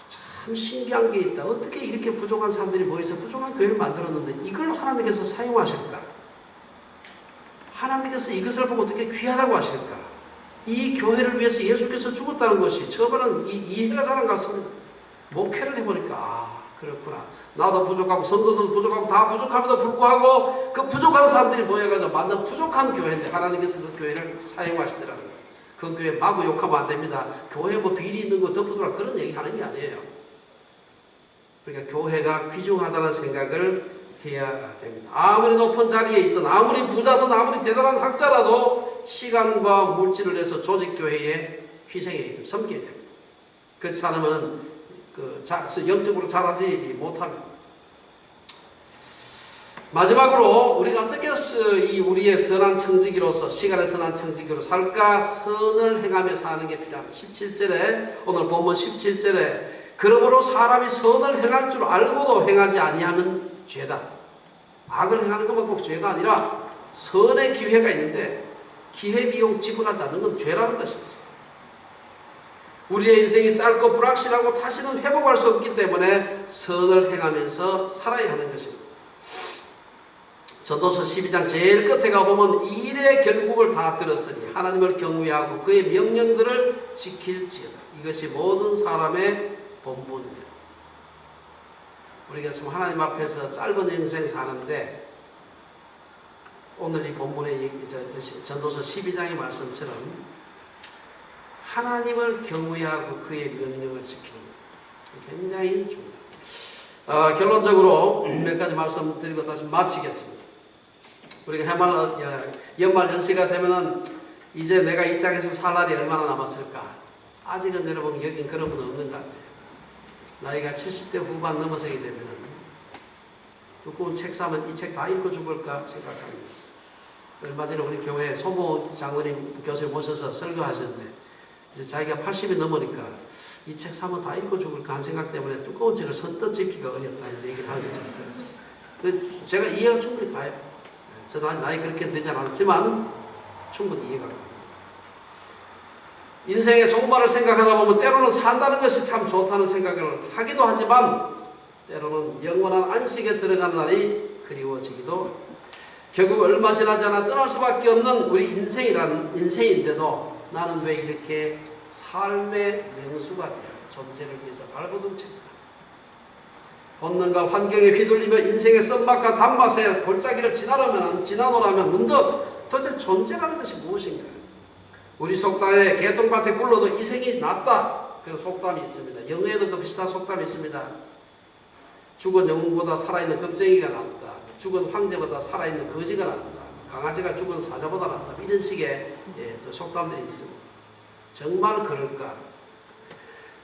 참 신기한 게 있다. 어떻게 이렇게 부족한 사람들이 모여서 부족한 교회를 만들었는데 이걸 하나님께서 사용하실까? 하나님께서 이것을 보고 어떻게 귀하다고 하실까? 이 교회를 위해서 예수께서 죽었다는 것이 처음에는 이해가 잘 안 갔습니다. 목회를 해보니까 그렇구나. 나도 부족하고 성도도 부족하고 다 부족함에도 불구하고 그 부족한 사람들이 모여가지고 만든 부족한 교회인데 하나님께서 그 교회를 사용하시더라고요. 그 교회 마구 욕하면 안 됩니다. 교회 뭐 비리 있는 거 덮어두라 그런 얘기 하는 게 아니에요. 그러니까 교회가 귀중하다는 생각을 해야 됩니다. 아무리 높은 자리에 있든 아무리 부자든 아무리 대단한 학자라도 시간과 물질을 내서 조직교회에 희생해 섬겨야 됩니다. 그렇지 않으면 영적으로 잘하지 못합니다. 마지막으로 우리가 어떻게 우리의 선한 청지기로서 시간의 선한 청지기로 살까? 선을 행하며 사는 게 필요합니다. 17절에 오늘 본문 17절에 그러므로 사람이 선을 행할 줄 알고도 행하지 아니하면 죄다. 악을 행하는 것만 꼭 죄가 아니라 선의 기회가 있는데 기회비용 지불하지 않는 건 죄라는 것이죠. 우리의 인생이 짧고 불확실하고 다시는 회복할 수 없기 때문에 선을 행하면서 살아야 하는 것입니다. 전도서 12장 제일 끝에 가보면 일의 결국을 다 들었으니 하나님을 경외하고 그의 명령들을 지킬지어다. 이것이 모든 사람의 본분이에요. 우리가 지금 하나님 앞에서 짧은 인생 사는데 오늘 이 본문의 전도서 12장의 말씀처럼 하나님을 경외하고 그의 명령을 지키는 것 굉장히 중요합니다. 결론적으로 몇 가지 말씀드리고 다시 마치겠습니다. 우리가 연말 연시가 되면은 이제 내가 이 땅에서 살 날이 얼마나 남았을까? 아직은 여러분 여긴 그런 분 없는 것 같아요. 나이가 70대 후반 넘어서게 되면은 두꺼운 책 사면 이 책 다 읽고 죽을까 생각합니다. 얼마 전에 우리 교회에 소모 장로님 교수님 모셔서 설교하셨는데 이제 자기가 80이 넘으니까 이 책 사면 다 읽고 죽을까 하는 생각 때문에 두꺼운 책을 선뜻 집기가 어렵다는 얘기를 하는 거죠. 그래서 제가 이해가 충분히 가요. 저도 아직 나이 그렇게 되지 않았지만 충분히 이해가 갑니다. 인생의 종말을 생각하다 보면 때로는 산다는 것이 참 좋다는 생각을 하기도 하지만 때로는 영원한 안식에 들어가는 날이 그리워지기도 결국 얼마 지나지 않아 떠날 수밖에 없는 우리 인생인데도 나는 왜 이렇게 삶의 명수가 되어 존재를 위해서 발버둥칠까? 본능과 환경에 휘둘리며 인생의 썸맛과 단맛에 골짜기를 지나노라면 문득 도대체 존재라는 것이 무엇인가? 우리 속담에 개똥밭에 굴러도 이생이 낫다. 그런 속담이 있습니다. 영어에도 그 비슷한 속담이 있습니다. 죽은 영웅보다 살아있는 겁쟁이가 낫다. 죽은 황제보다 살아있는 거지가 낫다. 강아지가 죽은 사자보다 낫다. 이런 식의 속담들이 있습니다. 정말 그럴까?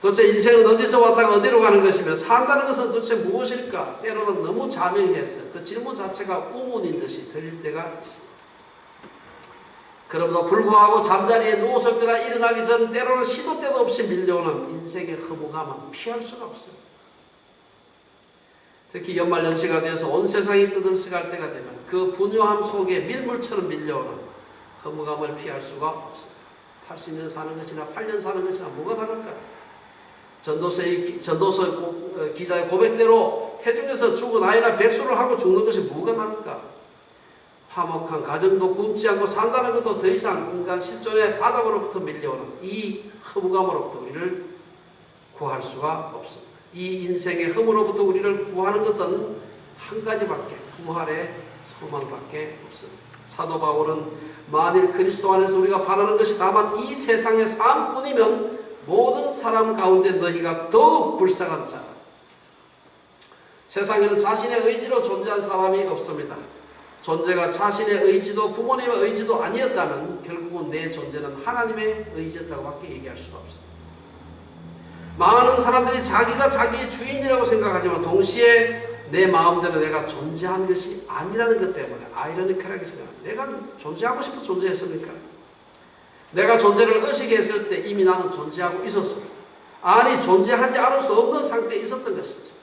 도대체 인생은 어디서 왔다가 어디로 가는 것이며 산다는 것은 도대체 무엇일까? 때로는 너무 자명해서 그 질문 자체가 우문인 듯이 들릴 때가 있습니다. 그럼에도 불구하고 잠자리에 누웠을 때나 일어나기 전 때로는 시도 때도 없이 밀려오는 인생의 허무감은 피할 수가 없어요. 특히 연말연시가 되어서 온 세상이 떠들썩할 때가 되면 그 분요함 속에 밀물처럼 밀려오는 허무감을 피할 수가 없어요. 80년 사는 것이나 8년 사는 것이나 뭐가 다를까? 전도서 기자의 고백대로 태중에서 죽은 아이나 백수를 하고 죽는 것이 뭐가 다를까? 화목한 가정도 굶지 않고 산다는 것도 더 이상 인간 실존의 바닥으로부터 밀려오는 이 허무감으로부터 우리를 구할 수가 없습니다. 이 인생의 허무로부터 우리를 구하는 것은 한 가지밖에, 부활의 소망밖에 없습니다. 사도 바울은 만일 그리스도 안에서 우리가 바라는 것이 다만 이 세상의 삶뿐이면 모든 사람 가운데 너희가 더욱 불쌍한 자, 세상에는 자신의 의지로 존재한 사람이 없습니다. 존재가 자신의 의지도 부모님의 의지도 아니었다면 결국은 내 존재는 하나님의 의지였다고 밖에 얘기할 수가 없습니다. 많은 사람들이 자기가 자기의 주인이라고 생각하지만 동시에 내 마음대로 내가 존재한 것이 아니라는 것 때문에 아이러니컬하게 생각합니다. 내가 존재하고 싶어 존재했습니까? 내가 존재를 의식했을 때 이미 나는 존재하고 있었습니다. 아니 존재하지 않을 수 없는 상태에 있었던 것이죠.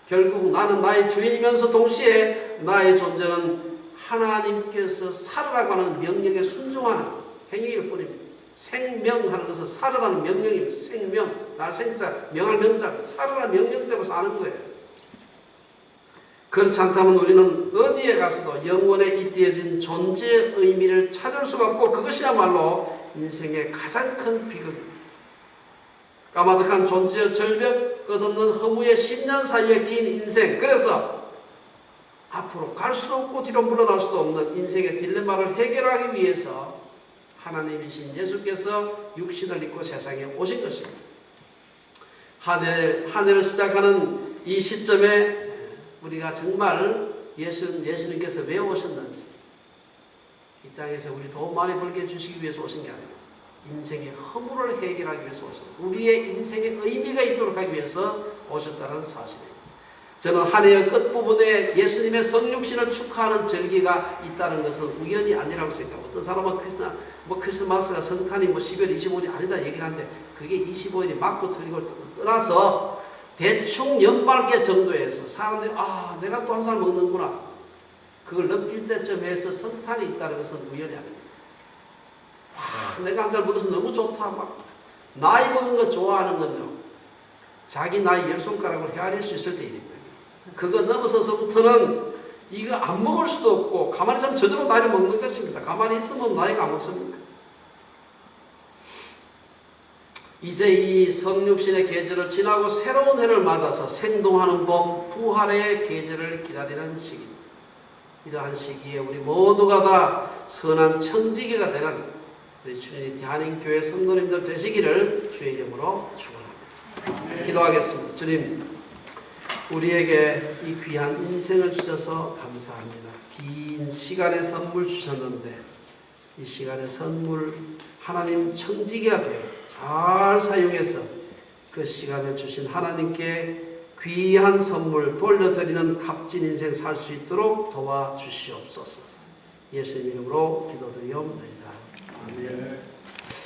결국 나는 나의 주인이면서 동시에 나의 존재는 하나님께서 살으라고 하는 명령에 순종하는 행위일 뿐입니다. 생명하는 것은 살으라는 명령입니다. 생명, 날 생자, 명할 명자, 살으라는 명령 때문에 사는 거예요. 그렇지 않다면 우리는 어디에 가서도 영원에 잇대어진 존재의 의미를 찾을 수가 없고 그것이야말로 인생의 가장 큰 비극입니다. 까마득한 존재의 절벽, 끝없는 허무의 10년 사이에 긴 인생. 그래서 앞으로 갈 수도 없고 뒤로 물러날 수도 없는 인생의 딜레마를 해결하기 위해서 하나님이신 예수께서 육신을 입고 세상에 오신 것입니다. 한 해를 시작하는 이 시점에 우리가 정말 예수님께서 왜 오셨는지, 이 땅에서 우리 돈 많이 벌게 해주시기 위해서 오신 게 아니라 인생의 허물을 해결하기 위해서 오셨습니다. 우리의 인생의 의미가 있도록 하기 위해서 오셨다는 사실입니다. 저는 한 해의 끝부분에 예수님의 성육신을 축하하는 절기가 있다는 것은 우연이 아니라고 생각합니다. 어떤 사람은 크리스마스가 성탄이 12월 25일이 아니다 얘기를 하는데 그게 25일이 맞고 틀리고 떠나서 대충 연말께 정도에서 사람들이 내가 또 한 살 먹는구나 그걸 느낄 때쯤 해서 성탄이 있다는 것은 우연이 아닙니다. 내가 한 살 먹어서 너무 좋다 막 나이 먹은 거 좋아하는 건요 자기 나이 10손가락으로 헤아릴 수 있을 때 일입니다. 그거 넘어서서부터는 이거 안 먹을 수도 없고 가만히 있으면 저절로 나이를 먹는 것입니다. 가만히 있으면 나이가 안 먹습니까? 이제 이 성육신의 계절을 지나고 새로운 해를 맞아서 생동하는 봄 부활의 계절을 기다리는 시기입니다. 이러한 시기에 우리 모두가 다 선한 청지기가 되는 우리 주님이 대한민교회 성도님들 되시기를 주의 이름으로 축원합니다. 기도하겠습니다. 주님, 우리에게 이 귀한 인생을 주셔서 감사합니다. 긴 시간의 선물 주셨는데 이 시간의 선물 하나님 청지기가 되어 잘 사용해서 그 시간을 주신 하나님께 귀한 선물 돌려드리는 값진 인생 살 수 있도록 도와주시옵소서. 예수님 이름으로 기도드리옵나이다. 아멘.